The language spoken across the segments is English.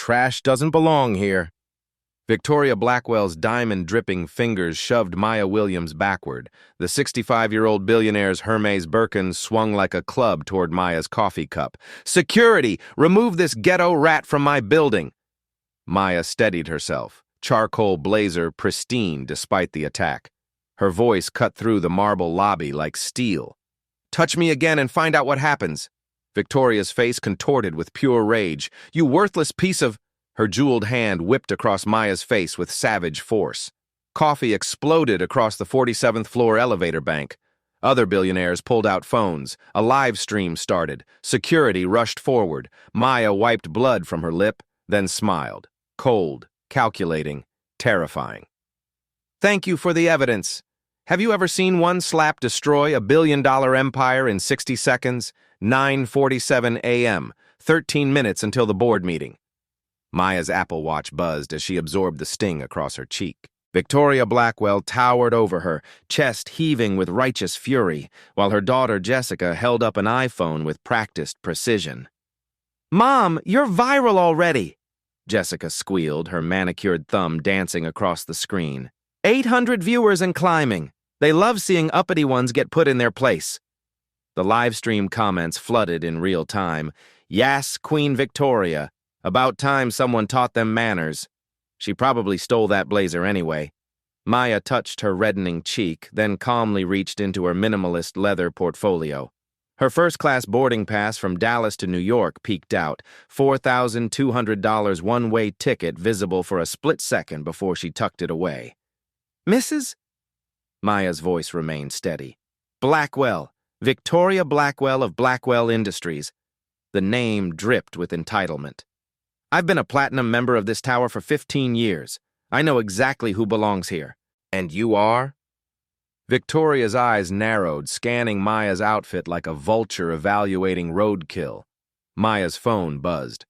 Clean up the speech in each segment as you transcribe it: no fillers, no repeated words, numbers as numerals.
Trash doesn't belong here. Victoria Blackwell's diamond-dripping fingers shoved Maya Williams backward. The 65-year-old billionaire's Hermes Birkin swung like a club toward Maya's coffee cup. "Security! Remove this ghetto rat from my building!" Maya steadied herself, charcoal blazer pristine despite the attack. Her voice cut through the marble lobby like steel. "Touch me again and find out what happens." Victoria's face contorted with pure rage. "You worthless piece of—" Her jeweled hand whipped across Maya's face with savage force. Coffee exploded across the 47th floor elevator bank. Other billionaires pulled out phones. A live stream started. Security rushed forward. Maya wiped blood from her lip, then smiled. Cold, calculating, terrifying. "Thank you for the evidence. Have you ever seen one slap destroy a billion-dollar empire in 60 seconds? 9:47 a.m., 13 minutes until the board meeting." Maya's Apple Watch buzzed as she absorbed the sting across her cheek. Victoria Blackwell towered over her, chest heaving with righteous fury, while her daughter Jessica held up an iPhone with practiced precision. "Mom, you're viral already!" Jessica squealed, her manicured thumb dancing across the screen. 800 viewers and climbing. They love seeing uppity ones get put in their place." The live stream comments flooded in real time. "Yas, Queen Victoria. About time someone taught them manners." She probably stole that blazer anyway. Maya touched her reddening cheek, then calmly reached into her minimalist leather portfolio. Her first-class boarding pass from Dallas to New York peeked out, $4,200 one-way ticket visible for a split second before she tucked it away. "Mrs.?" Maya's voice remained steady. "Blackwell. Victoria Blackwell of Blackwell Industries." The name dripped with entitlement. "I've been a platinum member of this tower for 15 years. I know exactly who belongs here." "And you are?" Victoria's eyes narrowed, scanning Maya's outfit like a vulture evaluating roadkill. Maya's phone buzzed.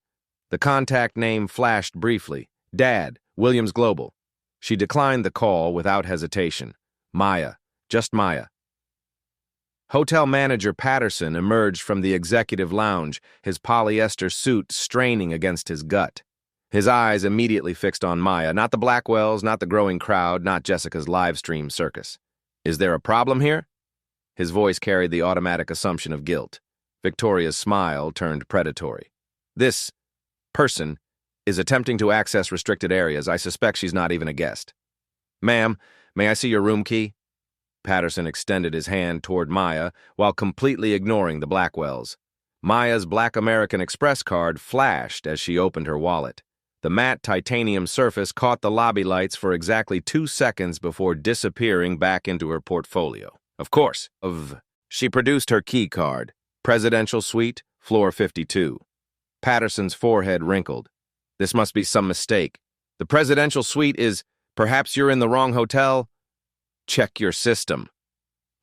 The contact name flashed briefly. "Dad, Williams Global." She declined the call without hesitation. Maya, just Maya. Hotel manager Patterson emerged from the executive lounge, his polyester suit straining against his gut. His eyes immediately fixed on Maya, not the Blackwells, not the growing crowd, not Jessica's live stream circus. "Is there a problem here?" His voice carried the automatic assumption of guilt. Victoria's smile turned predatory. "This person is attempting to access restricted areas. I suspect she's not even a guest." "Ma'am, may I see your room key?" Patterson extended his hand toward Maya while completely ignoring the Blackwells. Maya's Black American Express card flashed as she opened her wallet. The matte titanium surface caught the lobby lights for exactly 2 seconds before disappearing back into her portfolio. "Of course." She produced her key card. "Presidential Suite, floor 52. Patterson's forehead wrinkled. "This must be some mistake. The Presidential Suite is— Perhaps you're in the wrong hotel? Check your system."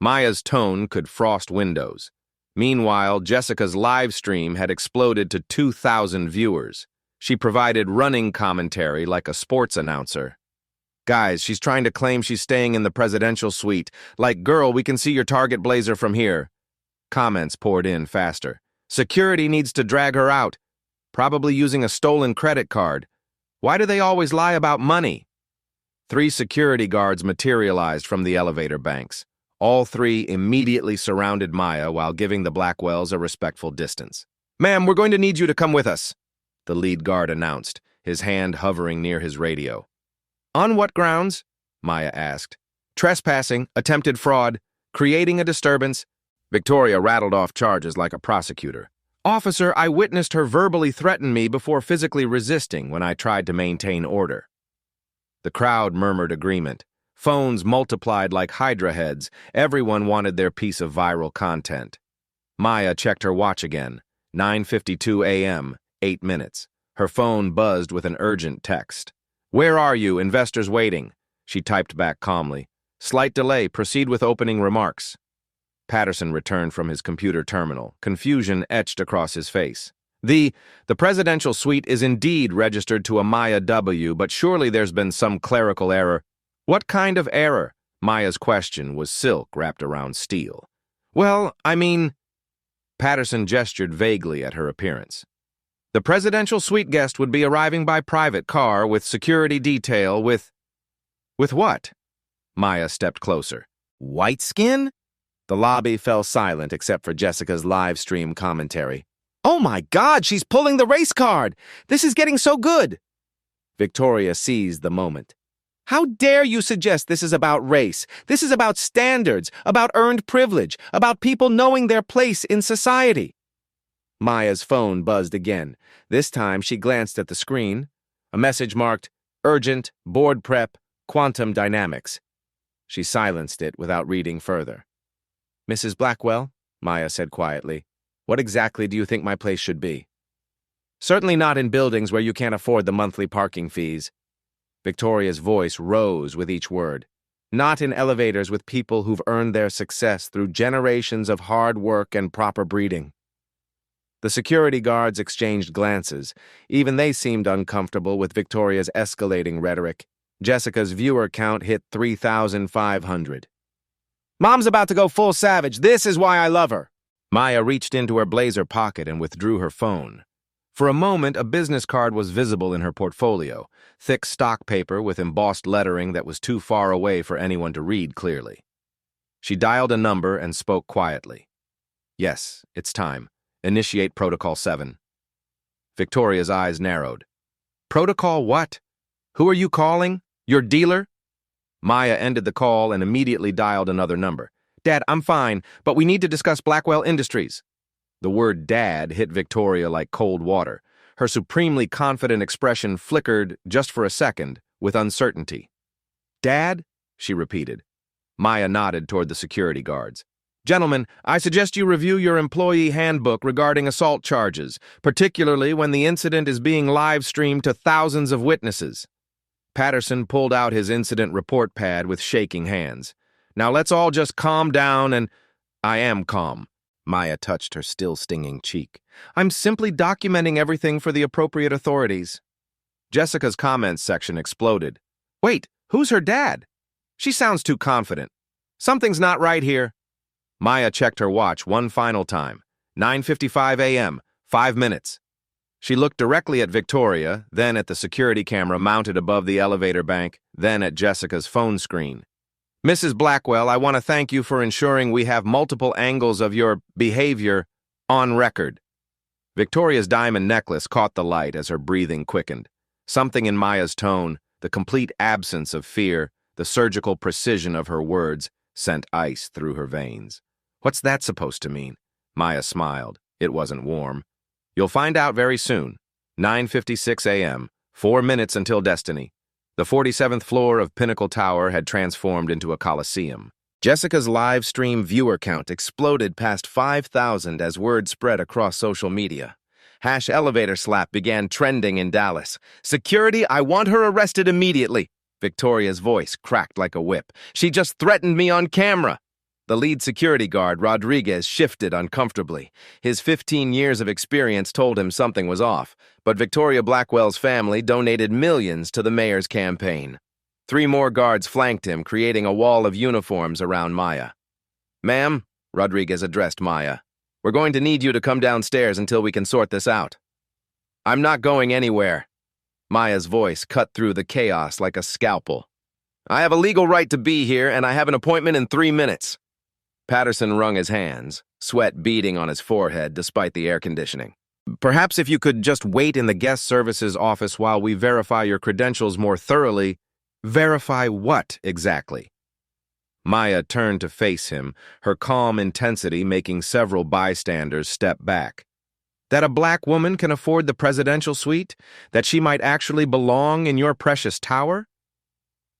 Maya's tone could frost windows. Meanwhile, Jessica's live stream had exploded to 2,000 viewers. She provided running commentary like a sports announcer. "Guys, she's trying to claim she's staying in the presidential suite. Like, girl, we can see your Target blazer from here." Comments poured in faster. "Security needs to drag her out. Probably using a stolen credit card. Why do they always lie about money?" 3 security guards materialized from the elevator banks. All 3 immediately surrounded Maya while giving the Blackwells a respectful distance. "Ma'am, we're going to need you to come with us," the lead guard announced, his hand hovering near his radio. "On what grounds?" Maya asked. "Trespassing, attempted fraud, creating a disturbance." Victoria rattled off charges like a prosecutor. "Officer, I witnessed her verbally threaten me before physically resisting when I tried to maintain order." The crowd murmured agreement. Phones multiplied like Hydra heads. Everyone wanted their piece of viral content. Maya checked her watch again. 9:52 a.m., 8 minutes. Her phone buzzed with an urgent text. "Where are you? Investors waiting." She typed back calmly. "Slight delay. Proceed with opening remarks." Patterson returned from his computer terminal. Confusion etched across his face. The presidential suite is indeed registered to a Maya W., but surely there's been some clerical error." "What kind of error?" Maya's question was silk wrapped around steel. "Well, I mean—" Patterson gestured vaguely at her appearance. The presidential suite guest would be arriving by private car with security detail with... With what? Maya stepped closer. White skin? The lobby fell silent except for Jessica's live stream commentary. Oh my God, she's pulling the race card! This is getting so good! Victoria seized the moment. How dare you suggest this is about race? This is about standards, about earned privilege, about people knowing their place in society. Maya's phone buzzed again. This time she glanced at the screen. A message marked, Urgent, Board Prep, Quantum Dynamics. She silenced it without reading further. Mrs. Blackwell, Maya said quietly, what exactly do you think my place should be? Certainly not in buildings where you can't afford the monthly parking fees. Victoria's voice rose with each word. Not in elevators with people who've earned their success through generations of hard work and proper breeding. The security guards exchanged glances. Even they seemed uncomfortable with Victoria's escalating rhetoric. Jessica's viewer count hit 3,500. Mom's about to go full savage. This is why I love her. Maya reached into her blazer pocket and withdrew her phone. For a moment, a business card was visible in her portfolio, thick stock paper with embossed lettering that was too far away for anyone to read clearly. She dialed a number and spoke quietly. Yes, it's time. Initiate Protocol 7. Victoria's eyes narrowed. Protocol what? Who are you calling? Your dealer? Maya ended the call and immediately dialed another number. Dad, I'm fine, but we need to discuss Blackwell Industries. The word Dad hit Victoria like cold water. Her supremely confident expression flickered, just for a second, with uncertainty. Dad? She repeated. Maya nodded toward the security guards. Gentlemen, I suggest you review your employee handbook regarding assault charges, particularly when the incident is being live-streamed to thousands of witnesses. Patterson pulled out his incident report pad with shaking hands. Now let's all just calm down and... I am calm. Maya touched her still stinging cheek. I'm simply documenting everything for the appropriate authorities. Jessica's comments section exploded. Wait, who's her dad? She sounds too confident. Something's not right here. Maya checked her watch one final time. 9:55 a.m., 5 minutes. She looked directly at Victoria, then at the security camera mounted above the elevator bank, then at Jessica's phone screen. Mrs. Blackwell, I want to thank you for ensuring we have multiple angles of your behavior on record. Victoria's diamond necklace caught the light as her breathing quickened. Something in Maya's tone, the complete absence of fear, the surgical precision of her words, sent ice through her veins. What's that supposed to mean? Maya smiled. It wasn't warm. You'll find out very soon. 9:56 a.m., 4 minutes until destiny. The 47th floor of Pinnacle Tower had transformed into a coliseum. Jessica's live stream viewer count exploded past 5,000 as word spread across social media. #elevator slap began trending in Dallas. Security, I want her arrested immediately. Victoria's voice cracked like a whip. She just threatened me on camera. The lead security guard, Rodriguez, shifted uncomfortably. His 15 years of experience told him something was off, but Victoria Blackwell's family donated millions to the mayor's campaign. 3 more guards flanked him, creating a wall of uniforms around Maya. Ma'am, Rodriguez addressed Maya, we're going to need you to come downstairs until we can sort this out. I'm not going anywhere. Maya's voice cut through the chaos like a scalpel. I have a legal right to be here, and I have an appointment in 3 minutes. Patterson wrung his hands, sweat beading on his forehead despite the air conditioning. Perhaps if you could just wait in the guest services office while we verify your credentials more thoroughly. Verify what, exactly? Maya turned to face him, her calm intensity making several bystanders step back. That a black woman can afford the presidential suite? That she might actually belong in your precious tower?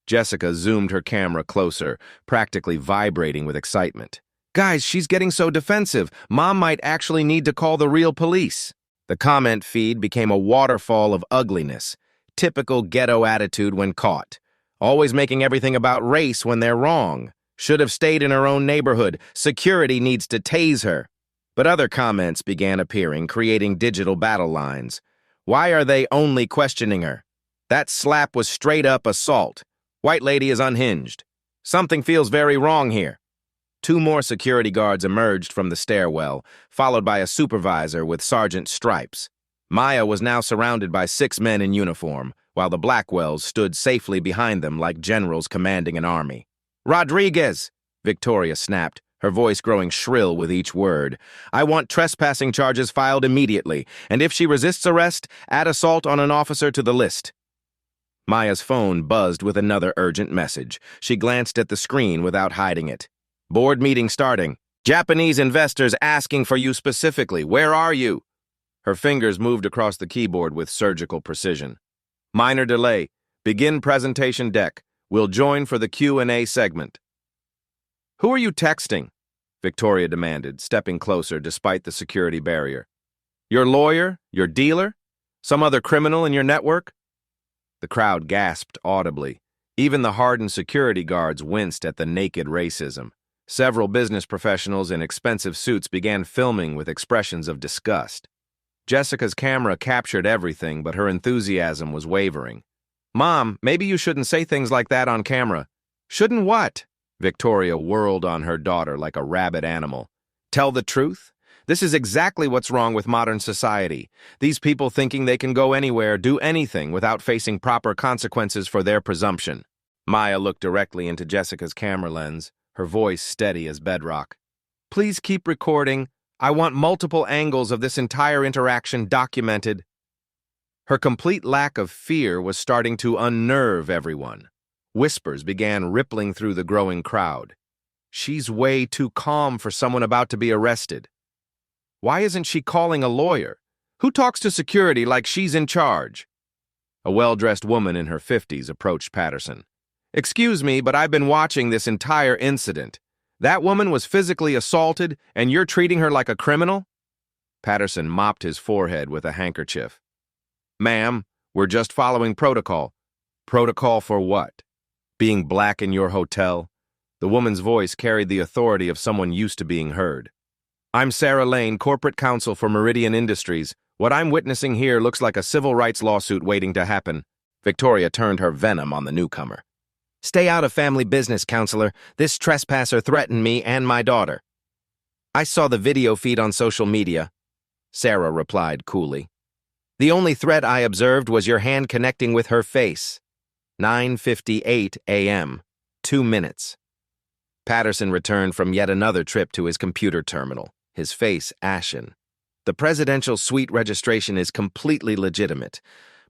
Jessica zoomed her camera closer, practically vibrating with excitement. Guys, she's getting so defensive. Mom might actually need to call the real police. The comment feed became a waterfall of ugliness. Typical ghetto attitude when caught. Always making everything about race when they're wrong. Should have stayed in her own neighborhood. Security needs to tase her. But other comments began appearing, creating digital battle lines. Why are they only questioning her? That slap was straight-up assault. White lady is unhinged. Something feels very wrong here. 2 more security guards emerged from the stairwell, followed by a supervisor with sergeant stripes. Maya was now surrounded by 6 men in uniform, while the Blackwells stood safely behind them like generals commanding an army. "Rodriguez!" Victoria snapped, her voice growing shrill with each word. "I want trespassing charges filed immediately, and if she resists arrest, add assault on an officer to the list." Maya's phone buzzed with another urgent message. She glanced at the screen without hiding it. "Board meeting starting. Japanese investors asking for you specifically. Where are you?" Her fingers moved across the keyboard with surgical precision. "Minor delay. Begin presentation deck. We'll join for the Q&A segment." "Who are you texting?" Victoria demanded, stepping closer despite the security barrier. "Your lawyer? Your dealer? Some other criminal in your network?" The crowd gasped audibly. Even the hardened security guards winced at the naked racism. Several business professionals in expensive suits began filming with expressions of disgust. Jessica's camera captured everything, but her enthusiasm was wavering. "Mom, maybe you shouldn't say things like that on camera." "Shouldn't what?" Victoria whirled on her daughter like a rabid animal. "Tell the truth? This is exactly what's wrong with modern society. These people thinking they can go anywhere, do anything without facing proper consequences for their presumption." Maya looked directly into Jessica's camera lens, her voice steady as bedrock. "Please keep recording. I want multiple angles of this entire interaction documented." Her complete lack of fear was starting to unnerve everyone. Whispers began rippling through the growing crowd. "She's way too calm for someone about to be arrested. Why isn't she calling a lawyer? Who talks to security like she's in charge?" A well-dressed woman in her 50s approached Patterson. "Excuse me, but I've been watching this entire incident. That woman was physically assaulted, and you're treating her like a criminal?" Patterson mopped his forehead with a handkerchief. "Ma'am, we're just following protocol." "Protocol for what? Being black in your hotel?" The woman's voice carried the authority of someone used to being heard. "I'm Sarah Lane, corporate counsel for Meridian Industries. What I'm witnessing here looks like a civil rights lawsuit waiting to happen." Victoria turned her venom on the newcomer. "Stay out of family business, counselor. This trespasser threatened me and my daughter." "I saw the video feed on social media," Sarah replied coolly. "The only threat I observed was your hand connecting with her face. 9:58 a.m. 2 minutes. Patterson returned from yet another trip to his computer terminal, his face ashen. "The presidential suite registration is completely legitimate,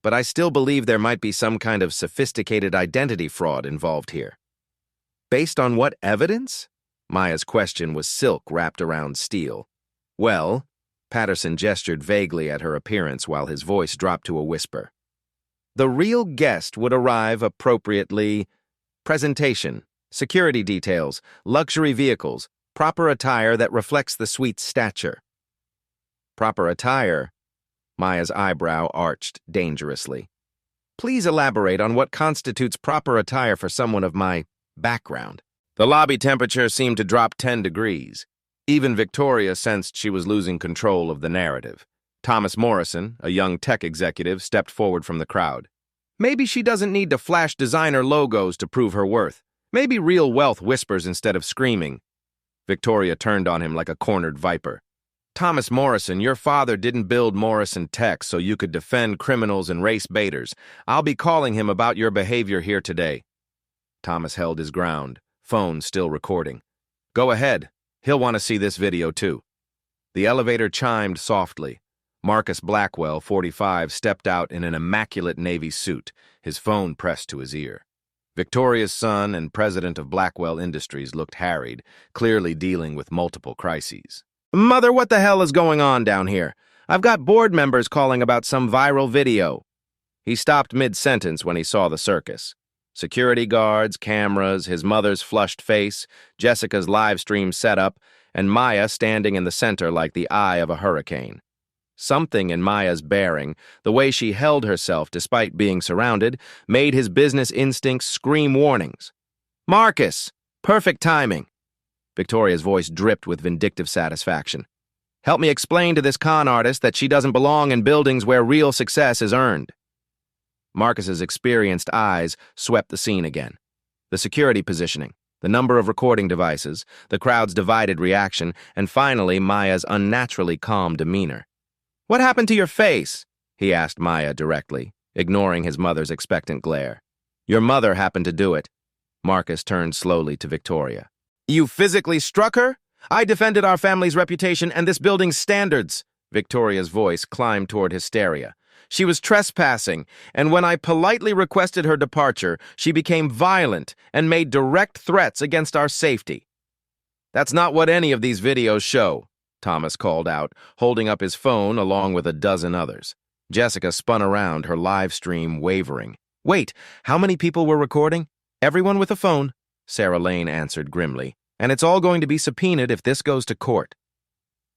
but I still believe there might be some kind of sophisticated identity fraud involved here." "Based on what evidence?" Maya's question was silk wrapped around steel. "Well," Patterson gestured vaguely at her appearance while his voice dropped to a whisper. "The real guest would arrive appropriately. Presentation, security details, luxury vehicles, proper attire that reflects the suite's stature." "Proper attire?" Maya's eyebrow arched dangerously. "Please elaborate on what constitutes proper attire for someone of my background." The lobby temperature seemed to drop 10 degrees. Even Victoria sensed she was losing control of the narrative. Thomas Morrison, a young tech executive, stepped forward from the crowd. "Maybe she doesn't need to flash designer logos to prove her worth. Maybe real wealth whispers instead of screaming." Victoria turned on him like a cornered viper. "Thomas Morrison, your father didn't build Morrison Tech so you could defend criminals and race baiters. I'll be calling him about your behavior here today." Thomas held his ground, phone still recording. "Go ahead. He'll want to see this video too." The elevator chimed softly. Marcus Blackwell, 45, stepped out in an immaculate navy suit, his phone pressed to his ear. Victoria's son and president of Blackwell Industries looked harried, clearly dealing with multiple crises. "Mother, what the hell is going on down here? I've got board members calling about some viral video." He stopped mid-sentence when he saw the circus. Security guards, cameras, his mother's flushed face, Jessica's live stream setup, and Maya standing in the center like the eye of a hurricane. Something in Maya's bearing, the way she held herself despite being surrounded, made his business instincts scream warnings. "Marcus! Perfect timing!" Victoria's voice dripped with vindictive satisfaction. "Help me explain to this con artist that she doesn't belong in buildings where real success is earned." Marcus's experienced eyes swept the scene again. The security positioning, the number of recording devices, the crowd's divided reaction, and finally Maya's unnaturally calm demeanor. What happened to your face? He asked Maya directly, ignoring his mother's expectant glare. Your mother happened to do it. Marcus turned slowly to Victoria. You physically struck her? I defended our family's reputation and this building's standards. Victoria's voice climbed toward hysteria. She was trespassing, and when I politely requested her departure, she became violent and made direct threats against our safety. That's not what any of these videos show, Thomas called out, holding up his phone along with a dozen others. Jessica spun around, her live stream wavering. Wait, how many people were recording? Everyone with a phone, Sarah Lane answered grimly, and it's all going to be subpoenaed if this goes to court.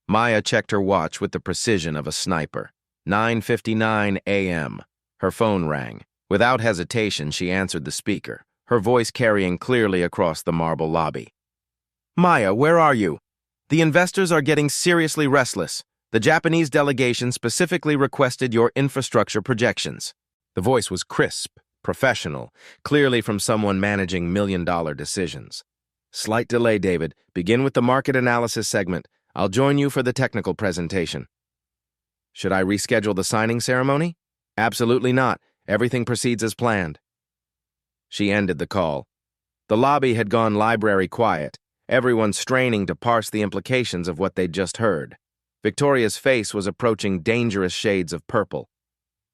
Maya checked her watch with the precision of a sniper. 9:59 a.m. Her phone rang. Without hesitation, she answered the speaker, her voice carrying clearly across the marble lobby. Maya, where are you? The investors are getting seriously restless. The Japanese delegation specifically requested your infrastructure projections. The voice was crisp, professional, clearly from someone managing million-dollar decisions. Slight delay, David. Begin with the market analysis segment. I'll join you for the technical presentation. Should I reschedule the signing ceremony? Absolutely not. Everything proceeds as planned. She ended the call. The lobby had gone library quiet, everyone straining to parse the implications of what they'd just heard. Victoria's face was approaching dangerous shades of purple.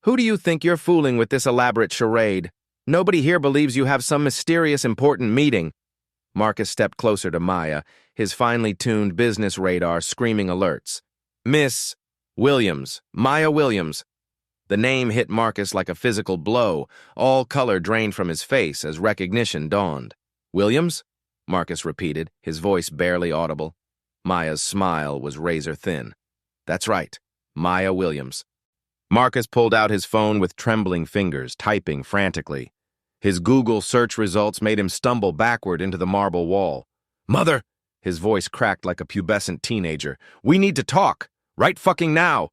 Who do you think you're fooling with this elaborate charade? Nobody here believes you have some mysterious important meeting. Marcus stepped closer to Maya, his finely tuned business radar screaming alerts. Miss Williams, Maya Williams. The name hit Marcus like a physical blow. All color drained from his face as recognition dawned. Williams? Marcus repeated, his voice barely audible. Maya's smile was razor thin. That's right, Maya Williams. Marcus pulled out his phone with trembling fingers, typing frantically. His Google search results made him stumble backward into the marble wall. Mother! His voice cracked like a pubescent teenager. We need to talk! Right fucking now!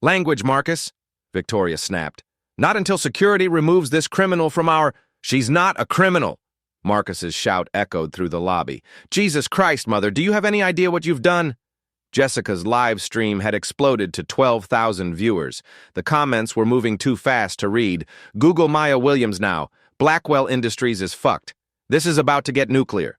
Language, Marcus, Victoria snapped. Not until security removes this criminal from our... She's not a criminal! Marcus's shout echoed through the lobby. Jesus Christ, Mother, do you have any idea what you've done? Jessica's live stream had exploded to 12,000 viewers. The comments were moving too fast to read. Google Maya Williams now. Blackwell Industries is fucked. This is about to get nuclear.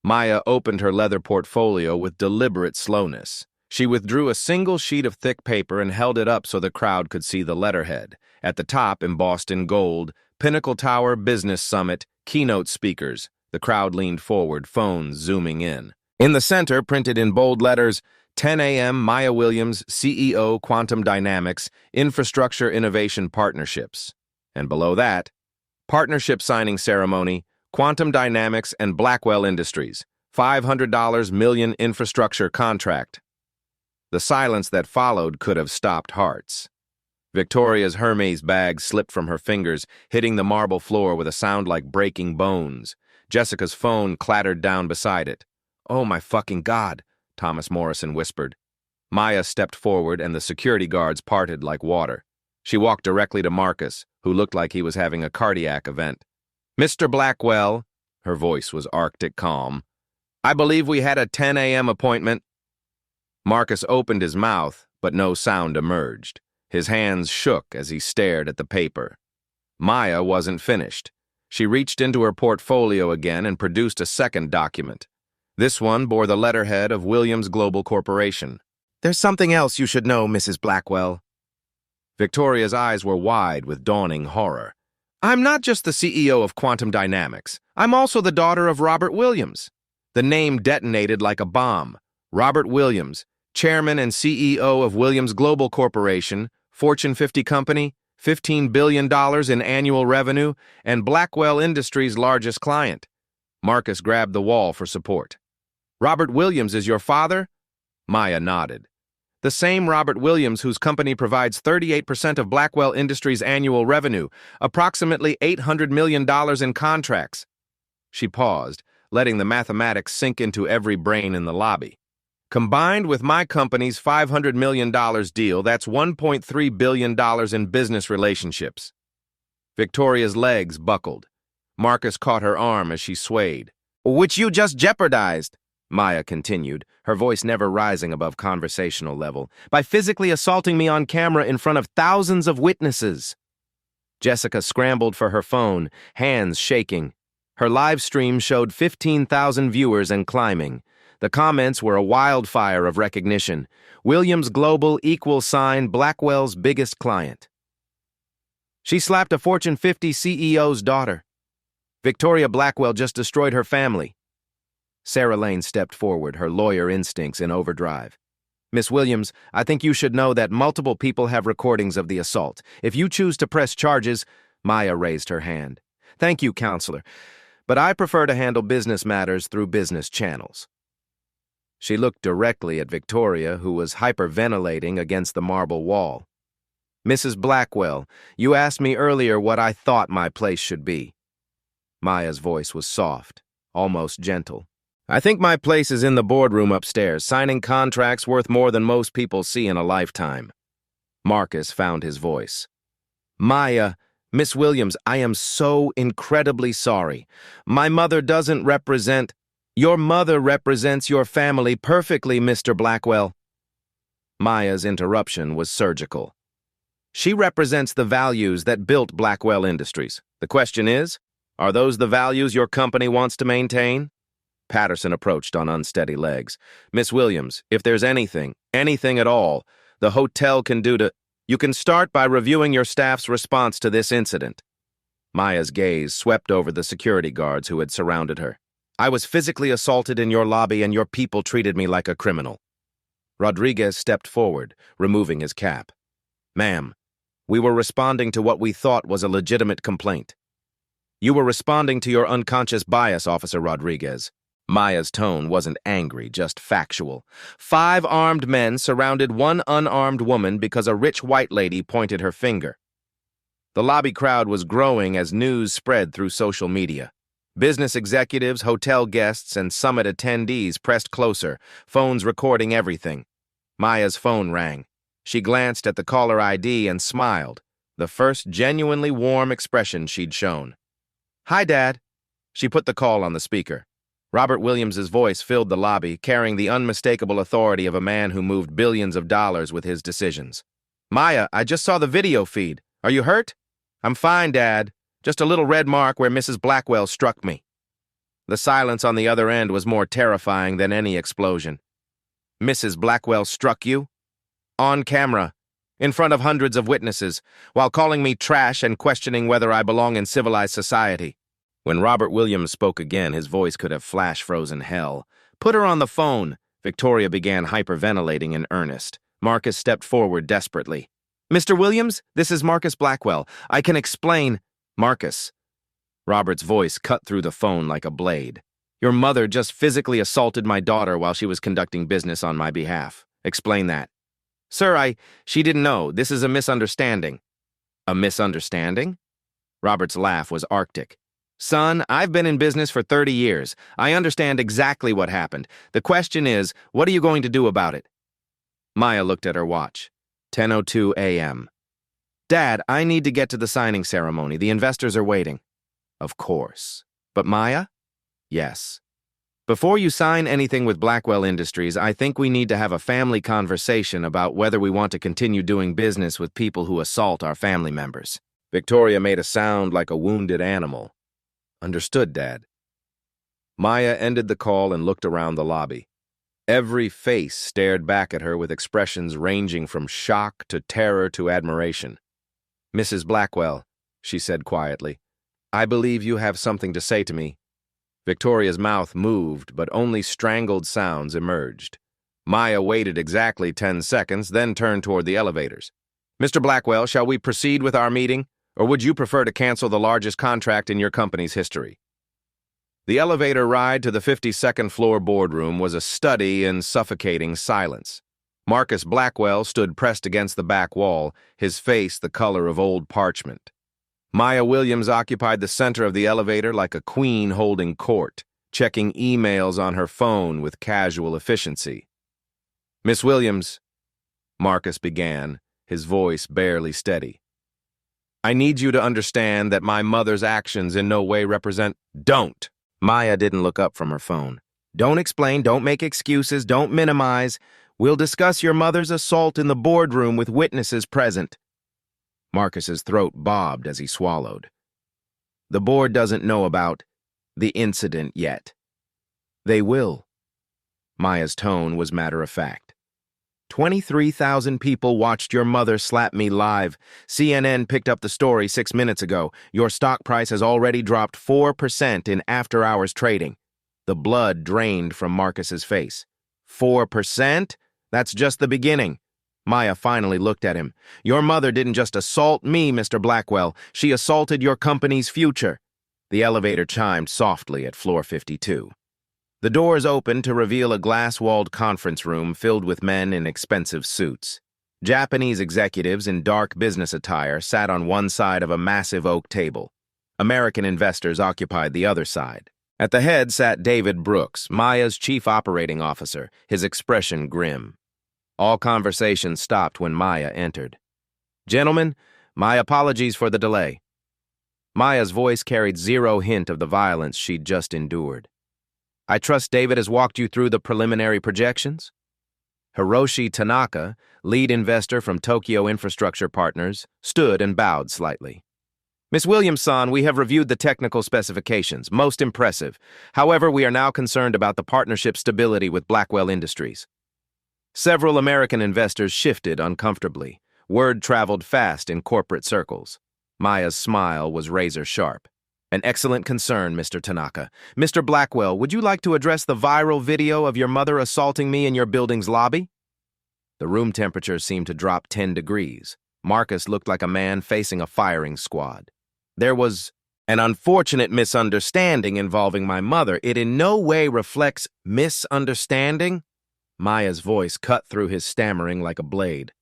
Maya opened her leather portfolio with deliberate slowness. She withdrew a single sheet of thick paper and held it up so the crowd could see the letterhead. At the top, embossed in gold, Pinnacle Tower Business Summit, keynote speakers. The crowd leaned forward, phones zooming in. In the center, printed in bold letters, 10 a.m. Maya Williams, CEO, Quantum Dynamics, Infrastructure Innovation Partnerships. And below that, Partnership Signing Ceremony, Quantum Dynamics and Blackwell Industries, $500 million infrastructure contract. The silence that followed could have stopped hearts. Victoria's Hermes bag slipped from her fingers, hitting the marble floor with a sound like breaking bones. Jessica's phone clattered down beside it. Oh my fucking God, Thomas Morrison whispered. Maya stepped forward and the security guards parted like water. She walked directly to Marcus, who looked like he was having a cardiac event. Mr. Blackwell, her voice was Arctic calm, I believe we had a 10 a.m. appointment. Marcus opened his mouth, but no sound emerged. His hands shook as he stared at the paper. Maya wasn't finished. She reached into her portfolio again and produced a second document. This one bore the letterhead of Williams Global Corporation. There's something else you should know, Mrs. Blackwell. Victoria's eyes were wide with dawning horror. I'm not just the CEO of Quantum Dynamics. I'm also the daughter of Robert Williams. The name detonated like a bomb. Robert Williams, chairman and CEO of Williams Global Corporation, Fortune 50 company, $15 billion in annual revenue, and Blackwell Industries' largest client. Marcus grabbed the wall for support. Robert Williams is your father? Maya nodded. The same Robert Williams whose company provides 38% of Blackwell Industries' annual revenue, approximately $800 million in contracts. She paused, letting the mathematics sink into every brain in the lobby. Combined with my company's $500 million deal, that's $1.3 billion in business relationships. Victoria's legs buckled. Marcus caught her arm as she swayed. Which you just jeopardized. Maya continued, her voice never rising above conversational level, by physically assaulting me on camera in front of thousands of witnesses. Jessica scrambled for her phone, hands shaking. Her live stream showed 15,000 viewers and climbing. The comments were a wildfire of recognition. Williams Global = Blackwell's biggest client. She slapped a Fortune 50 CEO's daughter. Victoria Blackwell just destroyed her family. Sarah Lane stepped forward, her lawyer instincts in overdrive. Miss Williams, I think you should know that multiple people have recordings of the assault. If you choose to press charges, Maya raised her hand. Thank you, counselor, but I prefer to handle business matters through business channels. She looked directly at Victoria, who was hyperventilating against the marble wall. Mrs. Blackwell, you asked me earlier what I thought my place should be. Maya's voice was soft, almost gentle. I think my place is in the boardroom upstairs, signing contracts worth more than most people see in a lifetime. Marcus found his voice. Maya, Miss Williams, I am so incredibly sorry. My mother doesn't represent... Your mother represents your family perfectly, Mr. Blackwell. Maya's interruption was surgical. She represents the values that built Blackwell Industries. The question is, are those the values your company wants to maintain? Patterson approached on unsteady legs. Miss Williams, if there's anything at all, the hotel can do to... You can start by reviewing your staff's response to this incident. Maya's gaze swept over the security guards who had surrounded her. I was physically assaulted in your lobby and your people treated me like a criminal. Rodriguez stepped forward, removing his cap. Ma'am, we were responding to what we thought was a legitimate complaint. You were responding to your unconscious bias, Officer Rodriguez. Maya's tone wasn't angry, just factual. 5 armed men surrounded one unarmed woman because a rich white lady pointed her finger. The lobby crowd was growing as news spread through social media. Business executives, hotel guests, and summit attendees pressed closer, phones recording everything. Maya's phone rang. She glanced at the caller ID and smiled, the first genuinely warm expression she'd shown. Hi, Dad. She put the call on the speaker. Robert Williams's voice filled the lobby, carrying the unmistakable authority of a man who moved billions of dollars with his decisions. Maya, I just saw the video feed. Are you hurt? I'm fine, Dad. Just a little red mark where Mrs. Blackwell struck me. The silence on the other end was more terrifying than any explosion. Mrs. Blackwell struck you? On camera, in front of hundreds of witnesses, while calling me trash and questioning whether I belong in civilized society. When Robert Williams spoke again, his voice could have flash-frozen hell. Put her on the phone. Victoria began hyperventilating in earnest. Marcus stepped forward desperately. Mr. Williams, this is Marcus Blackwell. I can explain... Marcus. Robert's voice cut through the phone like a blade. Your mother just physically assaulted my daughter while she was conducting business on my behalf. Explain that. Sir, she didn't know. This is a misunderstanding. A misunderstanding? Robert's laugh was arctic. Son, I've been in business for 30 years. I understand exactly what happened. The question is, what are you going to do about it? Maya looked at her watch. 10:02 a.m. Dad, I need to get to the signing ceremony. The investors are waiting. Of course. But Maya? Yes. Before you sign anything with Blackwell Industries, I think we need to have a family conversation about whether we want to continue doing business with people who assault our family members. Victoria made a sound like a wounded animal. Understood, Dad. Maya ended the call and looked around the lobby. Every face stared back at her with expressions ranging from shock to terror to admiration. Mrs. Blackwell, she said quietly, I believe you have something to say to me. Victoria's mouth moved, but only strangled sounds emerged. Maya waited exactly 10 seconds, then turned toward the elevators. Mr. Blackwell, shall we proceed with our meeting, or would you prefer to cancel the largest contract in your company's history? The elevator ride to the 52nd floor boardroom was a study in suffocating silence. Marcus Blackwell stood pressed against the back wall, his face the color of old parchment. Maya Williams occupied the center of the elevator like a queen holding court, checking emails on her phone with casual efficiency. Miss Williams, Marcus began, his voice barely steady. I need you to understand that my mother's actions in no way represent... Don't! Maya didn't look up from her phone. Don't explain, don't make excuses, don't minimize. We'll discuss your mother's assault in the boardroom with witnesses present. Marcus's throat bobbed as he swallowed. The board doesn't know about the incident yet. They will. Maya's tone was matter-of-fact. 23,000 people watched your mother slap me live. CNN picked up the story 6 minutes ago. Your stock price has already dropped 4% in after-hours trading. The blood drained from Marcus's face. 4%? That's just the beginning. Maya finally looked at him. Your mother didn't just assault me, Mr. Blackwell. She assaulted your company's future. The elevator chimed softly at floor 52. The doors opened to reveal a glass-walled conference room filled with men in expensive suits. Japanese executives in dark business attire sat on one side of a massive oak table. American investors occupied the other side. At the head sat David Brooks, Maya's chief operating officer, his expression grim. All conversation stopped when Maya entered. Gentlemen, my apologies for the delay. Maya's voice carried zero hint of the violence she'd just endured. I trust David has walked you through the preliminary projections? Hiroshi Tanaka, lead investor from Tokyo Infrastructure Partners, stood and bowed slightly. Ms. Williams-san, we have reviewed the technical specifications. Most impressive. However, we are now concerned about the partnership's stability with Blackwell Industries. Several American investors shifted uncomfortably. Word traveled fast in corporate circles. Maya's smile was razor-sharp. An excellent concern, Mr. Tanaka. Mr. Blackwell, would you like to address the viral video of your mother assaulting me in your building's lobby? The room temperature seemed to drop 10 degrees. Marcus looked like a man facing a firing squad. There was an unfortunate misunderstanding involving my mother. It in no way reflects misunderstanding. Maya's voice cut through his stammering like a blade.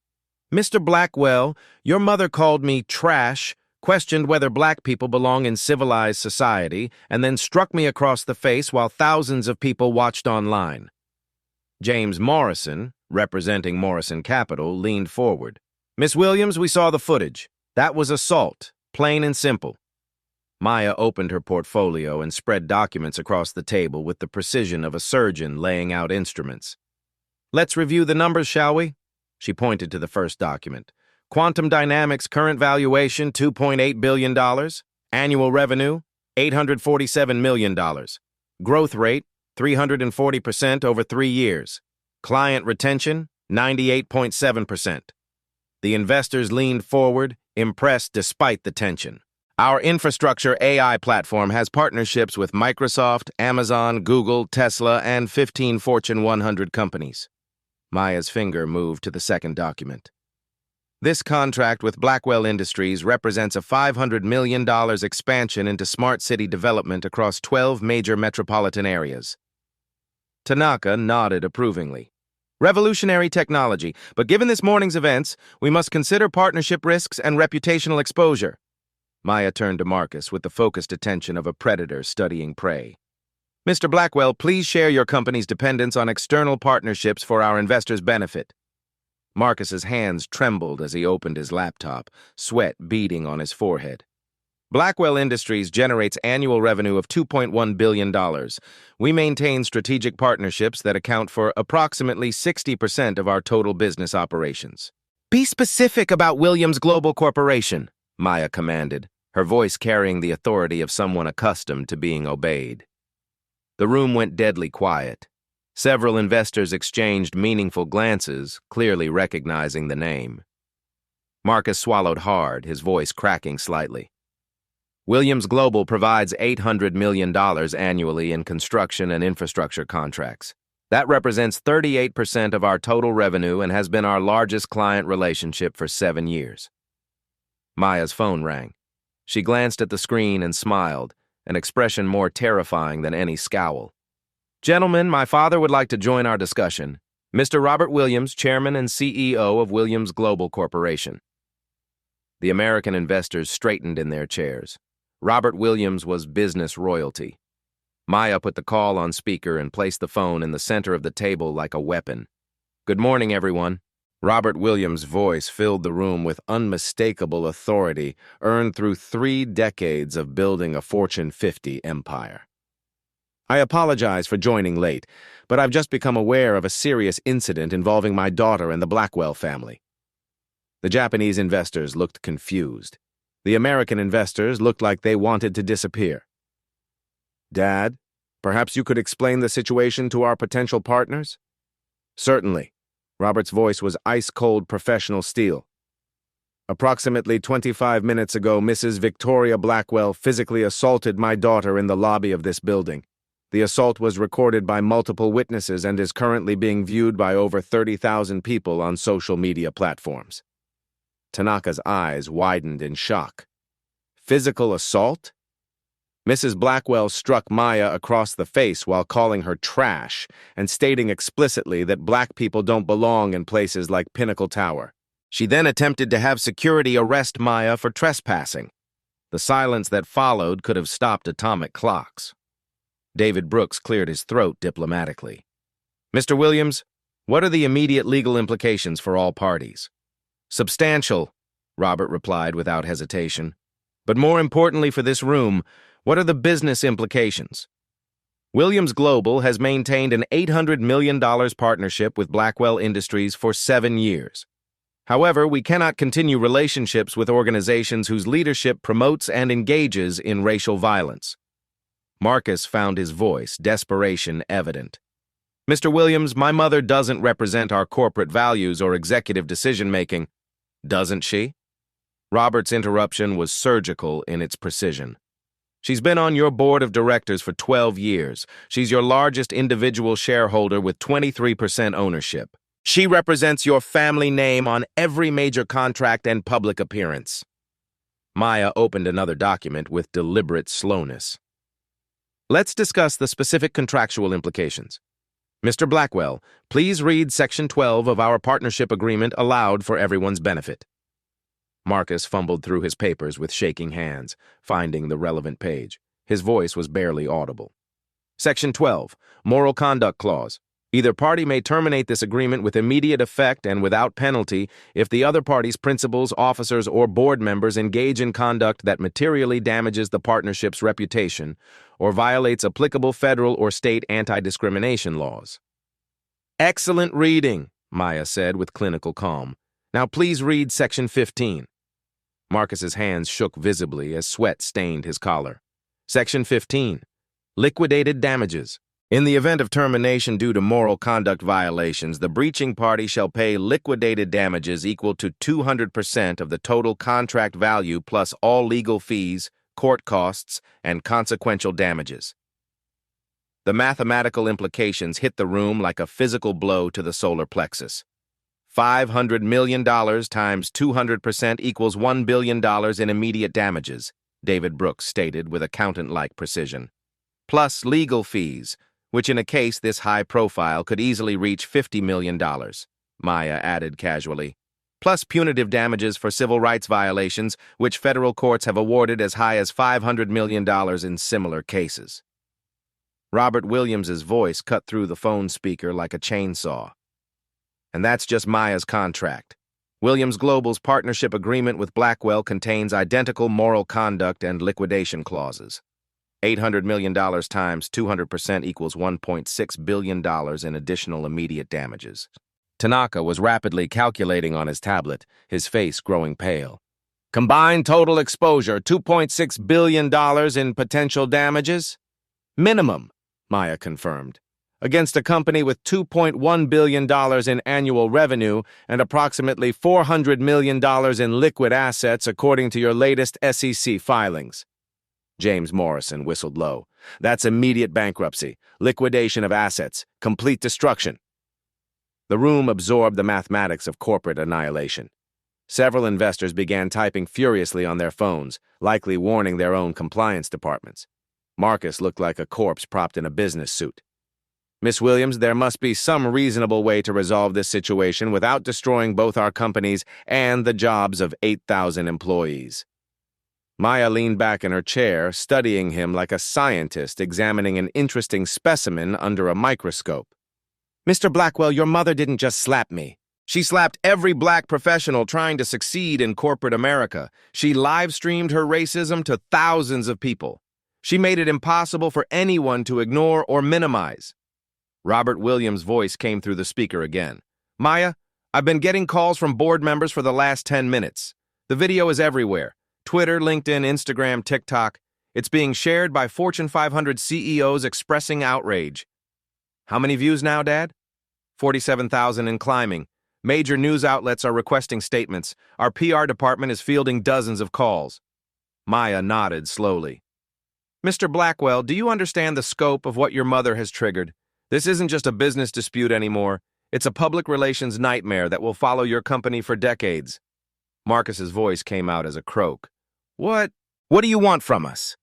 Mr. Blackwell, your mother called me trash, questioned whether black people belong in civilized society, and then struck me across the face while thousands of people watched online. James Morrison, representing Morrison Capital, leaned forward. Miss Williams, we saw the footage. That was assault, plain and simple. Maya opened her portfolio and spread documents across the table with the precision of a surgeon laying out instruments. Let's review the numbers, shall we? She pointed to the first document. Quantum Dynamics current valuation, $2.8 billion. Annual revenue, $847 million. Growth rate, 340% over 3 years. Client retention, 98.7%. The investors leaned forward, impressed despite the tension. Our infrastructure AI platform has partnerships with Microsoft, Amazon, Google, Tesla, and 15 Fortune 100 companies. Maya's finger moved to the second document. This contract with Blackwell Industries represents a $500 million expansion into smart city development across 12 major metropolitan areas. Tanaka nodded approvingly. Revolutionary technology, but given this morning's events, we must consider partnership risks and reputational exposure. Maya turned to Marcus with the focused attention of a predator studying prey. Mr. Blackwell, please share your company's dependence on external partnerships for our investors' benefit. Marcus's hands trembled as he opened his laptop, sweat beading on his forehead. Blackwell Industries generates annual revenue of $2.1 billion. We maintain strategic partnerships that account for approximately 60% of our total business operations. Be specific about Williams Global Corporation, Maya commanded, her voice carrying the authority of someone accustomed to being obeyed. The room went deadly quiet. Several investors exchanged meaningful glances, clearly recognizing the name. Marcus swallowed hard, his voice cracking slightly. Williams Global provides $800 million annually in construction and infrastructure contracts. That represents 38% of our total revenue and has been our largest client relationship for 7 years. Maya's phone rang. She glanced at the screen and smiled, an expression more terrifying than any scowl. Gentlemen, my father would like to join our discussion. Mr. Robert Williams, Chairman and CEO of Williams Global Corporation. The American investors straightened in their chairs. Robert Williams was business royalty. Maya put the call on speaker and placed the phone in the center of the table like a weapon. Good morning, everyone. Robert Williams' voice filled the room with unmistakable authority earned through 3 decades of building a Fortune 50 empire. I apologize for joining late, but I've just become aware of a serious incident involving my daughter and the Blackwell family. The Japanese investors looked confused. The American investors looked like they wanted to disappear. Dad, perhaps you could explain the situation to our potential partners? Certainly. Robert's voice was ice-cold professional steel. Approximately 25 minutes ago, Mrs. Victoria Blackwell physically assaulted my daughter in the lobby of this building. The assault was recorded by multiple witnesses and is currently being viewed by over 30,000 people on social media platforms. Tanaka's eyes widened in shock. Physical assault? Mrs. Blackwell struck Maya across the face while calling her trash and stating explicitly that black people don't belong in places like Pinnacle Tower. She then attempted to have security arrest Maya for trespassing. The silence that followed could have stopped atomic clocks. David Brooks cleared his throat diplomatically. Mr. Williams, what are the immediate legal implications for all parties? Substantial, Robert replied without hesitation. But more importantly for this room, what are the business implications? Williams Global has maintained an $800 million partnership with Blackwell Industries for 7 years. However, we cannot continue relationships with organizations whose leadership promotes and engages in racial violence. Marcus found his voice, desperation evident. Mr. Williams, my mother doesn't represent our corporate values or executive decision-making. Doesn't she? Robert's interruption was surgical in its precision. She's been on your board of directors for 12 years. She's your largest individual shareholder with 23% ownership. She represents your family name on every major contract and public appearance. Maya opened another document with deliberate slowness. Let's discuss the specific contractual implications. Mr. Blackwell, please read Section 12 of our partnership agreement aloud for everyone's benefit. Marcus fumbled through his papers with shaking hands, finding the relevant page. His voice was barely audible. Section 12, Moral Conduct Clause. Either party may terminate this agreement with immediate effect and without penalty if the other party's principals, officers, or board members engage in conduct that materially damages the partnership's reputation or violates applicable federal or state anti-discrimination laws. Excellent reading, Maya said with clinical calm. Now please read Section 15. Marcus's hands shook visibly as sweat stained his collar. Section 15. Liquidated damages. In the event of termination due to moral conduct violations, the breaching party shall pay liquidated damages equal to 200% of the total contract value plus all legal fees, court costs, and consequential damages. The mathematical implications hit the room like a physical blow to the solar plexus. $500 million times 200% equals $1 billion in immediate damages, David Brooks stated with accountant-like precision. Plus legal fees, which in a case this high profile could easily reach $50 million, Maya added casually. Plus punitive damages for civil rights violations, which federal courts have awarded as high as $500 million in similar cases. Robert Williams's voice cut through the phone speaker like a chainsaw. And that's just Maya's contract. Williams Global's partnership agreement with Blackwell contains identical moral conduct and liquidation clauses. $800 million times 200% equals $1.6 billion in additional immediate damages. Tanaka was rapidly calculating on his tablet, his face growing pale. Combined total exposure, $2.6 billion in potential damages? Minimum, Maya confirmed. Against a company with $2.1 billion in annual revenue and approximately $400 million in liquid assets according to your latest SEC filings. James Morrison whistled low. That's immediate bankruptcy, liquidation of assets, complete destruction. The room absorbed the mathematics of corporate annihilation. Several investors began typing furiously on their phones, likely warning their own compliance departments. Marcus looked like a corpse propped in a business suit. Miss Williams, there must be some reasonable way to resolve this situation without destroying both our companies and the jobs of 8,000 employees. Maya leaned back in her chair, studying him like a scientist examining an interesting specimen under a microscope. Mr. Blackwell, your mother didn't just slap me. She slapped every black professional trying to succeed in corporate America. She live-streamed her racism to thousands of people. She made it impossible for anyone to ignore or minimize. Robert Williams' voice came through the speaker again. Maya, I've been getting calls from board members for the last 10 minutes. The video is everywhere. Twitter, LinkedIn, Instagram, TikTok. It's being shared by Fortune 500 CEOs expressing outrage. How many views now, Dad? 47,000 and climbing. Major news outlets are requesting statements. Our PR department is fielding dozens of calls. Maya nodded slowly. Mr. Blackwell, do you understand the scope of what your mother has triggered? This isn't just a business dispute anymore. It's a public relations nightmare that will follow your company for decades. Marcus's voice came out as a croak. What do you want from us?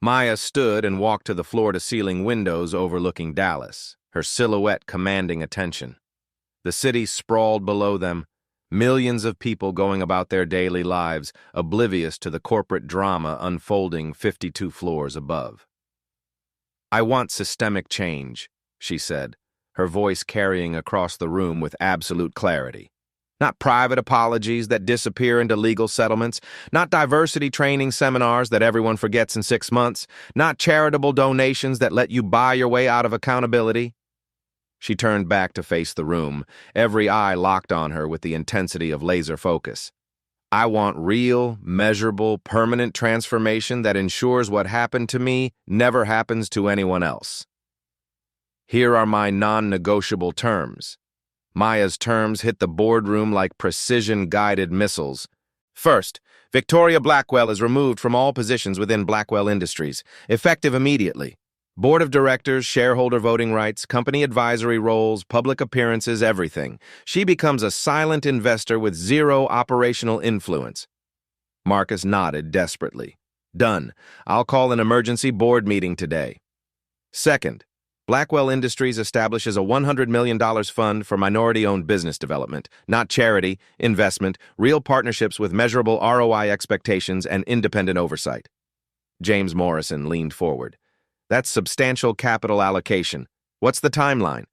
Maya stood and walked to the floor-to-ceiling windows overlooking Dallas, her silhouette commanding attention. The city sprawled below them, millions of people going about their daily lives, oblivious to the corporate drama unfolding 52 floors above. I want systemic change, she said, her voice carrying across the room with absolute clarity. Not private apologies that disappear into legal settlements, not diversity training seminars that everyone forgets in 6 months, not charitable donations that let you buy your way out of accountability. She turned back to face the room, every eye locked on her with the intensity of laser focus. I want real, measurable, permanent transformation that ensures what happened to me never happens to anyone else. Here are my non-negotiable terms. Maya's terms hit the boardroom like precision-guided missiles. First, Victoria Blackwell is removed from all positions within Blackwell Industries, effective immediately. Board of directors, shareholder voting rights, company advisory roles, public appearances, everything. She becomes a silent investor with zero operational influence. Marcus nodded desperately. Done. I'll call an emergency board meeting today. Second, Blackwell Industries establishes a $100 million fund for minority-owned business development, not charity, investment, real partnerships with measurable ROI expectations and independent oversight. James Morrison leaned forward. That's substantial capital allocation. What's the timeline?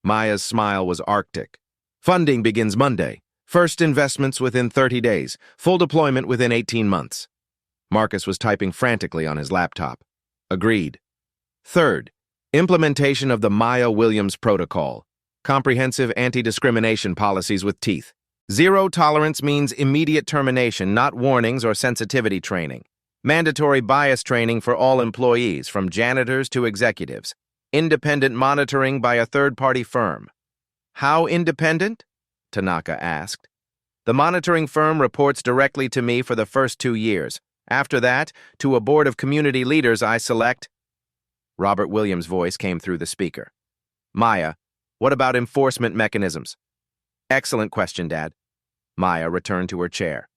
Maya's smile was arctic. Funding begins Monday. First investments within 30 days. Full deployment within 18 months. Marcus was typing frantically on his laptop. Agreed. Third, implementation of the Maya Williams Protocol. Comprehensive anti-discrimination policies with teeth. Zero tolerance means immediate termination, not warnings or sensitivity training. Mandatory bias training for all employees, from janitors to executives. Independent monitoring by a third-party firm. How independent? Tanaka asked. The monitoring firm reports directly to me for the first 2 years. After that, to a board of community leaders I select. Robert Williams' voice came through the speaker. Maya, what about enforcement mechanisms? Excellent question, Dad. Maya returned to her chair.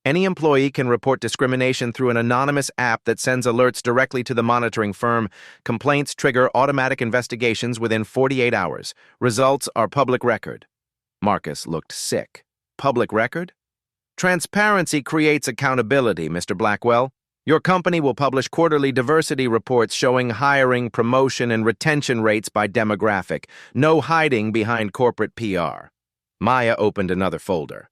Any employee can report discrimination through an anonymous app that sends alerts directly to the monitoring firm. Complaints trigger automatic investigations within 48 hours. Results are public record. Marcus looked sick. Public record? Transparency creates accountability, Mr. Blackwell. Your company will publish quarterly diversity reports showing hiring, promotion, and retention rates by demographic. No hiding behind corporate PR. Maya opened another folder.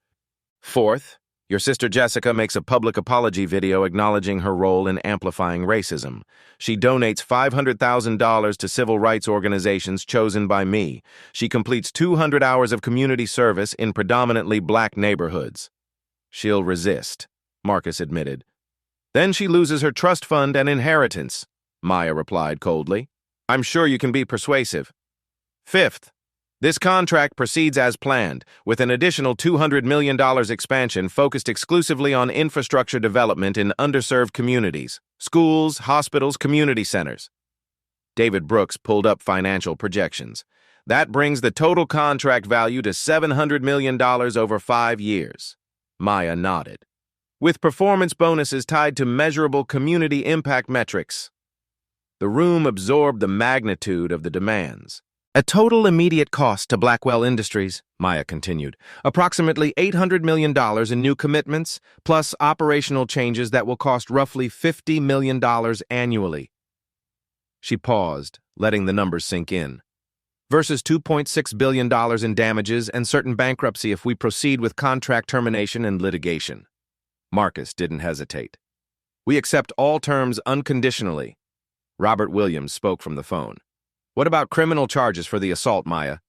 Fourth, your sister Jessica makes a public apology video acknowledging her role in amplifying racism. She donates $500,000 to civil rights organizations chosen by me. She completes 200 hours of community service in predominantly black neighborhoods. She'll resist, Marcus admitted. Then she loses her trust fund and inheritance, Maya replied coldly. I'm sure you can be persuasive. Fifth, this contract proceeds as planned, with an additional $200 million expansion focused exclusively on infrastructure development in underserved communities, schools, hospitals, community centers. David Brooks pulled up financial projections. That brings the total contract value to $700 million over 5 years. Maya nodded. With performance bonuses tied to measurable community impact metrics. The room absorbed the magnitude of the demands. A total immediate cost to Blackwell Industries, Maya continued, approximately $800 million in new commitments, plus operational changes that will cost roughly $50 million annually. She paused, letting the numbers sink in. Versus $2.6 billion in damages and certain bankruptcy if we proceed with contract termination and litigation. Marcus didn't hesitate. We accept all terms unconditionally. Robert Williams spoke from the phone. What about criminal charges for the assault, Maya?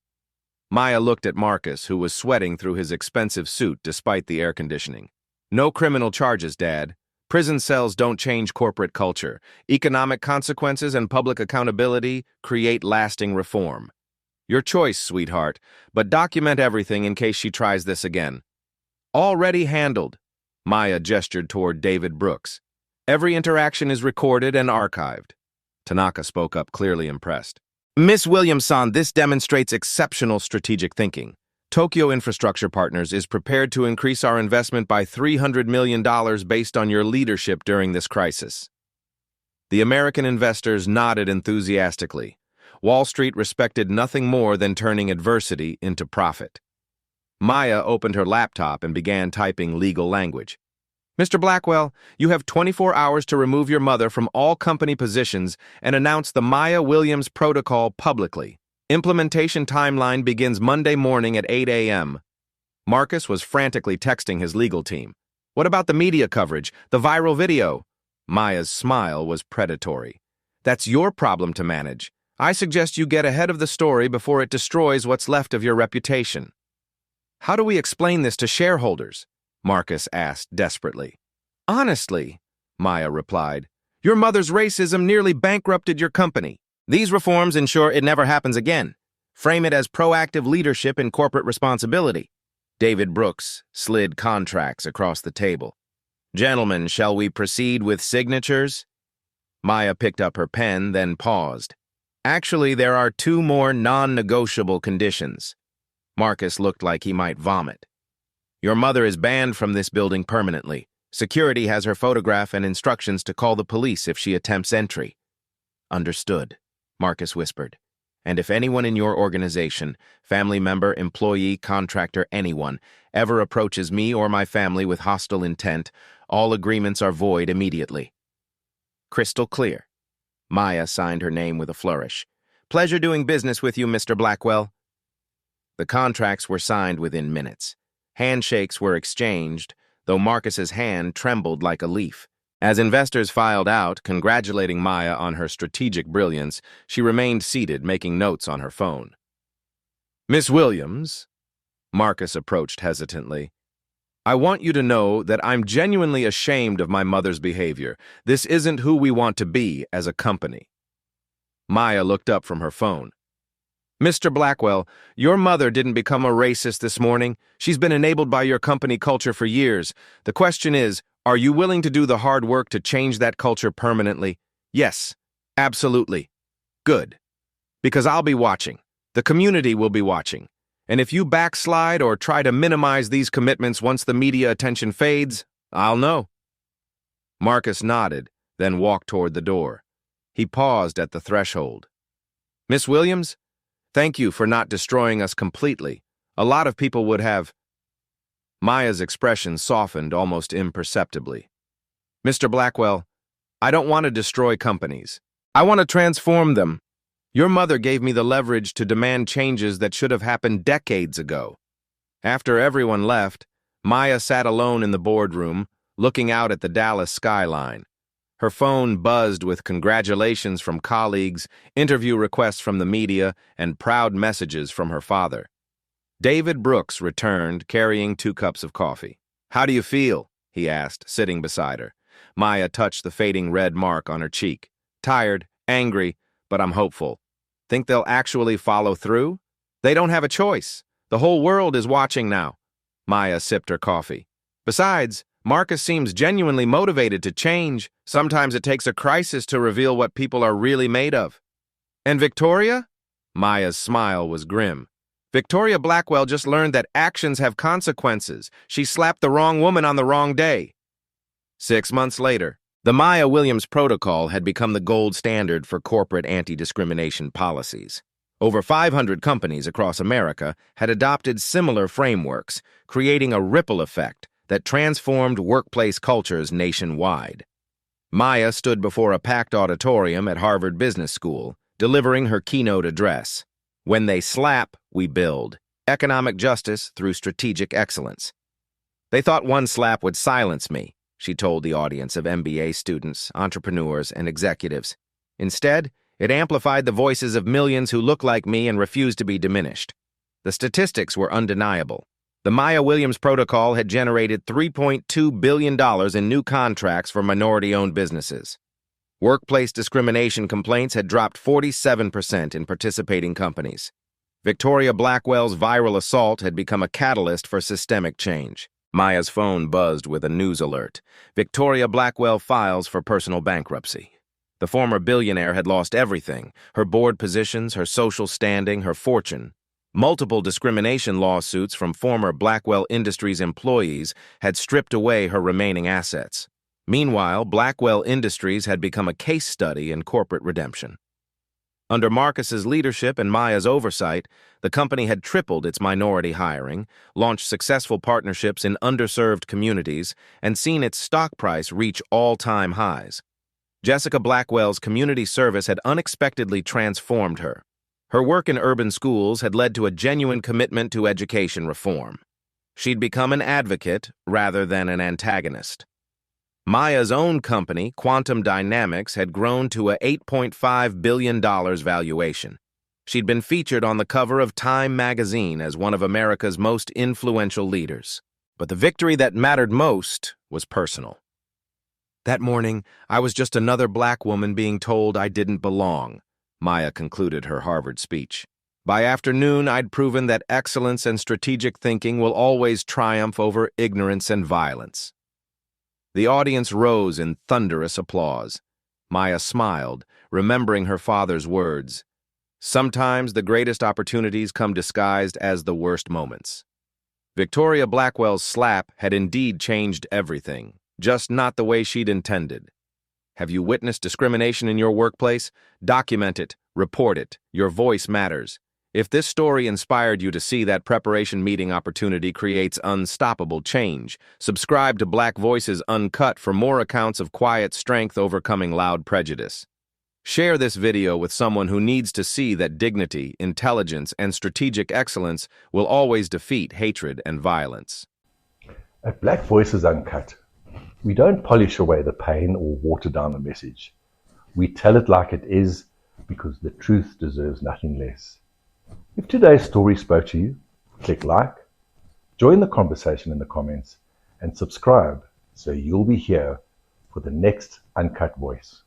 Maya looked at Marcus, who was sweating through his expensive suit despite the air conditioning. No criminal charges, Dad. Prison cells don't change corporate culture. Economic consequences and public accountability create lasting reform. Your choice, sweetheart, but document everything in case she tries this again. Already handled. Maya gestured toward David Brooks. Every interaction is recorded and archived. Tanaka spoke up, clearly impressed. Miss Williamson, this demonstrates exceptional strategic thinking. Tokyo Infrastructure Partners is prepared to increase our investment by $300 million based on your leadership during this crisis. The American investors nodded enthusiastically. Wall Street respected nothing more than turning adversity into profit. Maya opened her laptop and began typing legal language. Mr. Blackwell, you have 24 hours to remove your mother from all company positions and announce the Maya Williams Protocol publicly. Implementation timeline begins Monday morning at 8 a.m. Marcus was frantically texting his legal team. What about the media coverage, the viral video? Maya's smile was predatory. That's your problem to manage. I suggest you get ahead of the story before it destroys what's left of your reputation. How do we explain this to shareholders? Marcus asked desperately. Honestly, Maya replied, your mother's racism nearly bankrupted your company. These reforms ensure it never happens again. Frame it as proactive leadership and corporate responsibility. David Brooks slid contracts across the table. Gentlemen, shall we proceed with signatures? Maya picked up her pen, then paused. Actually, there are two more non-negotiable conditions. Marcus looked like he might vomit. Your mother is banned from this building permanently. Security has her photograph and instructions to call the police if she attempts entry. Understood, Marcus whispered. And if anyone in your organization, family member, employee, contractor, anyone, ever approaches me or my family with hostile intent, all agreements are void immediately. Crystal clear. Maya signed her name with a flourish. Pleasure doing business with you, Mr. Blackwell. The contracts were signed within minutes. Handshakes were exchanged, though Marcus's hand trembled like a leaf. As investors filed out, congratulating Maya on her strategic brilliance, she remained seated, making notes on her phone. Miss Williams, Marcus approached hesitantly, I want you to know that I'm genuinely ashamed of my mother's behavior. This isn't who we want to be as a company. Maya looked up from her phone. Mr. Blackwell, your mother didn't become a racist this morning. She's been enabled by your company culture for years. The question is, are you willing to do the hard work to change that culture permanently? Yes, absolutely. Good. Because I'll be watching. The community will be watching. And if you backslide or try to minimize these commitments once the media attention fades, I'll know. Marcus nodded, then walked toward the door. He paused at the threshold. Miss Williams? Thank you for not destroying us completely. A lot of people would have. Maya's expression softened almost imperceptibly. Mr. Blackwell, I don't want to destroy companies. I want to transform them. Your mother gave me the leverage to demand changes that should have happened decades ago. After everyone left, Maya sat alone in the boardroom, looking out at the Dallas skyline. Her phone buzzed with congratulations from colleagues, interview requests from the media, and proud messages from her father. David Brooks returned, carrying 2 cups of coffee. How do you feel? He asked, sitting beside her. Maya touched the fading red mark on her cheek. Tired, angry, but I'm hopeful. Think they'll actually follow through? They don't have a choice. The whole world is watching now. Maya sipped her coffee. Besides, Marcus seems genuinely motivated to change. Sometimes it takes a crisis to reveal what people are really made of. And Victoria? Maya's smile was grim. Victoria Blackwell just learned that actions have consequences. She slapped the wrong woman on the wrong day. 6 months later, the Maya Williams Protocol had become the gold standard for corporate anti-discrimination policies. Over 500 companies across America had adopted similar frameworks, creating a ripple effect that transformed workplace cultures nationwide. Maya stood before a packed auditorium at Harvard Business School, delivering her keynote address. When they slap, we build. Economic justice through strategic excellence. They thought one slap would silence me. she told the audience of MBA students, entrepreneurs, and executives. Instead, it amplified the voices of millions who look like me and refuse to be diminished. The statistics were undeniable. The Maya Williams Protocol had generated $3.2 billion in new contracts for minority-owned businesses. Workplace discrimination complaints had dropped 47% in participating companies. Victoria Blackwell's viral assault had become a catalyst for systemic change. Maya's phone buzzed with a news alert. Victoria Blackwell files for personal bankruptcy. The former billionaire had lost everything: her board positions, her social standing, her fortune. Multiple discrimination lawsuits from former Blackwell Industries employees had stripped away her remaining assets. Meanwhile, Blackwell Industries had become a case study in corporate redemption. Under Marcus's leadership and Maya's oversight, the company had tripled its minority hiring, launched successful partnerships in underserved communities, and seen its stock price reach all-time highs. Jessica Blackwell's community service had unexpectedly transformed her. Her work in urban schools had led to a genuine commitment to education reform. She'd become an advocate rather than an antagonist. Maya's own company, Quantum Dynamics, had grown to a $8.5 billion valuation. She'd been featured on the cover of Time magazine as one of America's most influential leaders. But the victory that mattered most was personal. That morning, I was just another black woman being told I didn't belong, Maya concluded her Harvard speech. By afternoon, I'd proven that excellence and strategic thinking will always triumph over ignorance and violence. The audience rose in thunderous applause. Maya smiled, remembering her father's words. Sometimes the greatest opportunities come disguised as the worst moments. Victoria Blackwell's slap had indeed changed everything, just not the way she'd intended. Have you witnessed discrimination in your workplace? Document it, report it. Your voice matters. If this story inspired you to see that preparation meeting opportunity creates unstoppable change, subscribe to Black Voices Uncut for more accounts of quiet strength overcoming loud prejudice. Share this video with someone who needs to see that dignity, intelligence, and strategic excellence will always defeat hatred and violence. At Black Voices Uncut, we don't polish away the pain or water down the message. We tell it like it is because the truth deserves nothing less. If today's story spoke to you, click like, join the conversation in the comments, and subscribe so you'll be here for the next Uncut Voice.